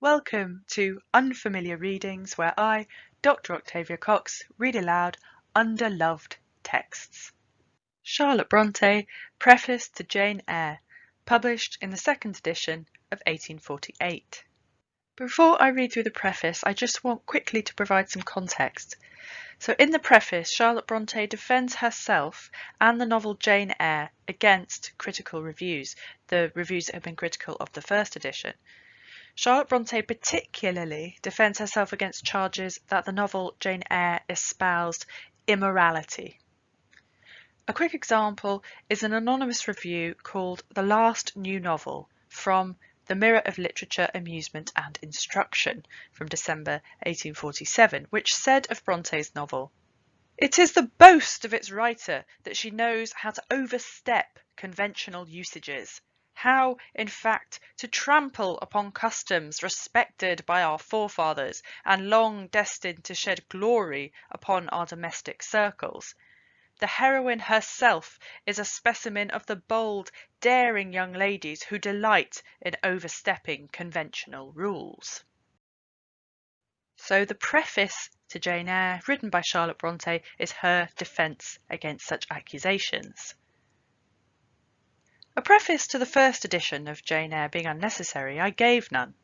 Welcome to Unfamiliar Readings, where I, Dr. Octavia Cox, read aloud underloved texts. Charlotte Bronte, Preface to Jane Eyre, published in the second edition of 1848. Before I read through the preface, I just want quickly to provide some context. So in the preface, Charlotte Bronte defends herself and the novel Jane Eyre against critical reviews, the reviews that have been critical of the first edition. Charlotte Bronte particularly defends herself against charges that the novel Jane Eyre espoused immorality. A quick example is an anonymous review called The Last New Novel from The Mirror of Literature, Amusement and Instruction from December 1847, which said of Bronte's novel, "It is the boast of its writer that she knows how to overstep conventional usages, how, in fact, to trample upon customs respected by our forefathers and long destined to shed glory upon our domestic circles. The heroine herself is a specimen of the bold, daring young ladies who delight in overstepping conventional rules." So the preface to Jane Eyre, written by Charlotte Bronte, is her defence against such accusations. A preface to the first edition of Jane Eyre being unnecessary, I gave none.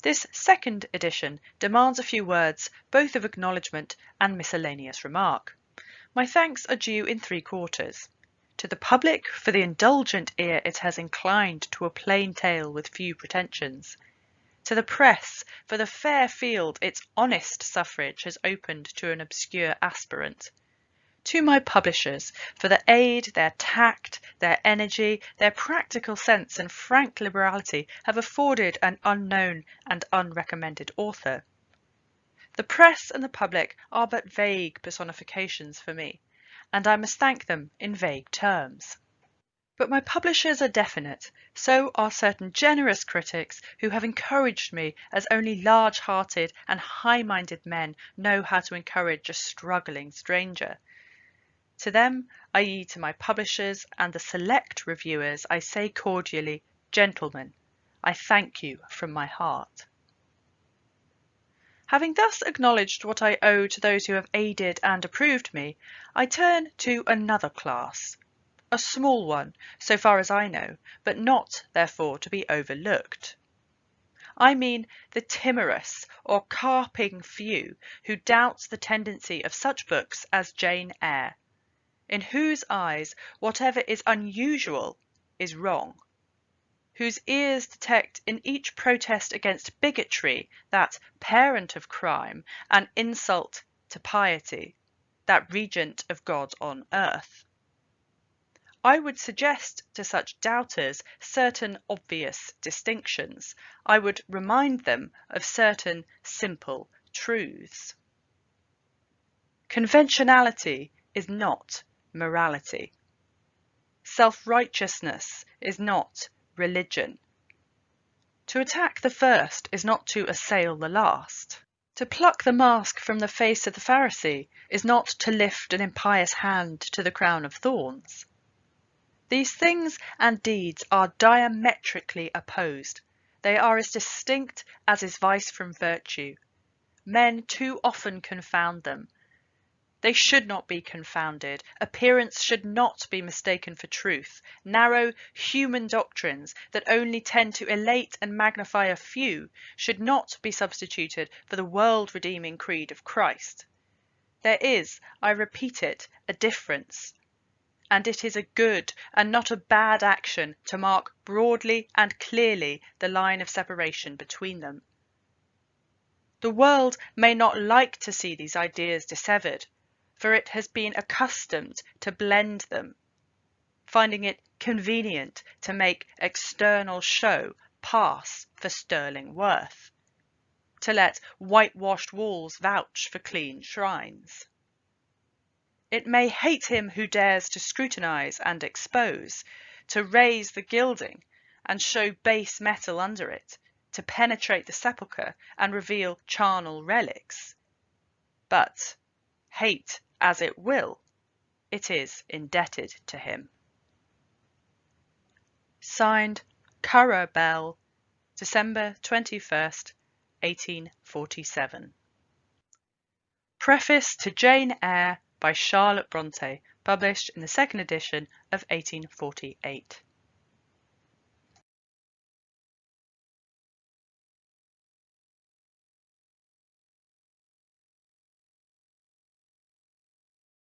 This second edition demands a few words, both of acknowledgement and miscellaneous remark. My thanks are due in 3 quarters. To the public for the indulgent ear it has inclined to a plain tale with few pretensions. To the press for the fair field its honest suffrage has opened to an obscure aspirant. To my publishers for the aid their tact, their energy, their practical sense and frank liberality have afforded an unknown and unrecommended author. The press and the public are but vague personifications for me, and I must thank them in vague terms. But my publishers are definite, so are certain generous critics who have encouraged me as only large-hearted and high-minded men know how to encourage a struggling stranger. To them, i.e. to my publishers and the select reviewers, I say cordially, gentlemen, I thank you from my heart. Having thus acknowledged what I owe to those who have aided and approved me, I turn to another class. A small one, so far as I know, but not, therefore, to be overlooked. I mean the timorous or carping few who doubt the tendency of such books as Jane Eyre, in whose eyes whatever is unusual is wrong, whose ears detect in each protest against bigotry, that parent of crime, an insult to piety, that regent of God on earth. I would suggest to such doubters certain obvious distinctions. I would remind them of certain simple truths. Conventionality is not morality. Self-righteousness is not religion. To attack the first is not to assail the last. To pluck the mask from the face of the Pharisee is not to lift an impious hand to the crown of thorns. These things and deeds are diametrically opposed. They are as distinct as is vice from virtue. Men too often confound them. They should not be confounded. Appearance should not be mistaken for truth. Narrow human doctrines that only tend to elate and magnify a few should not be substituted for the world-redeeming creed of Christ. There is, I repeat it, a difference, and it is a good and not a bad action to mark broadly and clearly the line of separation between them. The world may not like to see these ideas dissevered, for it has been accustomed to blend them, finding it convenient to make external show pass for sterling worth, to let whitewashed walls vouch for clean shrines. It may hate him who dares to scrutinize and expose, to raise the gilding and show base metal under it, to penetrate the sepulchre and reveal charnel relics. But, hate as it will, it is indebted to him. Signed, Currer Bell, December 21st, 1847. Preface to Jane Eyre by Charlotte Bronte, published in the second edition of 1848.